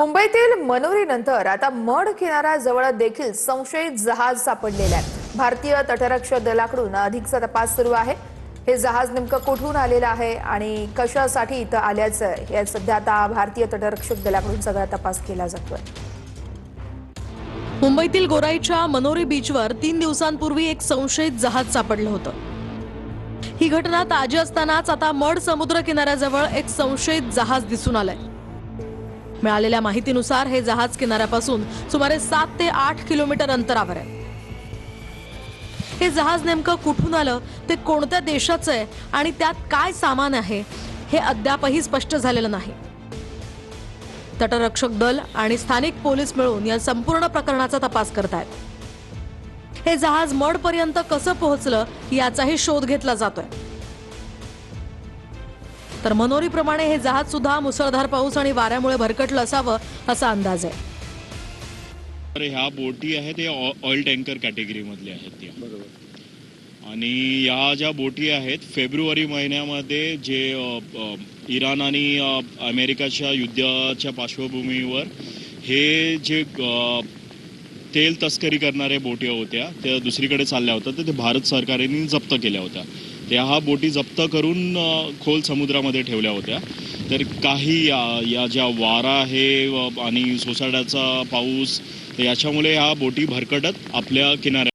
मुंबईतील मनोरीनंतर आता मड किनाऱ्याजवळ देखील संशयित जहाज सापडलेले आहे। भारतीय तटरक्षक दलाकडून अधिकचा तपास सुरू आहे। हे जहाज नेमकं कुठून आलेलं आहे आणि कशासाठी इथं आल्याचं हे सध्या आता भारतीय तटरक्षक दलाकडून सगळा तपास केला जातोय। मुंबईतील गोराईच्या मनोरी बीचवर 3 दिवसांपूर्वी एक संशयित जहाज सापडलं होतं। ही घटना ताजी असतानाच आता मड समुद्र किनाऱ्याजवळ एक संशयित जहाज दिसून आलंय। मिळालेल्या माहितीनुसार हे जहाज किनाऱ्यापासून सुमारे 7 ते 8 किलोमीटर अंतरावर आहे। हे जहाज नेमकं कुठून आलं, ते कोणत्या देशाचं आहे आणि त्यात काय सामान आहे हे अद्यापही स्पष्ट झालेलं नाही। तटरक्षक दल आणि स्थानिक पोलीस मिळून या संपूर्ण प्रकरणाचा तपास करतायत। हे जहाज मडपर्यंत कसं पोहोचलं याचाही शोध घेतला जातोय। तर मनोरीप्रमाणे हे जहाज सुद्धा मुसळधार पाऊस आणि वाऱ्यामुळे भरकटलं असावं असा अंदाज आहे। तर ह्या बोटी आहेत ते ऑइल टँकर कॅटेगरी मधले आहेत त्या बरोबर। आणि या ज्या बोटी आहेत फेब्रुवारी महिन्यामध्ये जे इराण आणि अमेरिकाच्या युद्धाच्या पार्श्वभूमीवर हे जे तेल तस्करी करणाऱ्या बोटी होत्या त्या दुसरीकडे चालल्या होत्या, तर ते भारत सरकारने जप्त केल्या होत्या। त्या हा बोटी जप्त करून खोल समुद्रामध्ये ठेवल्या होत्या। तर काही या ज्या वारा आहे आणि सोसाट्याचा पाऊस, तर याच्यामुळे ह्या बोटी भरकटत आपल्या किनाऱ्या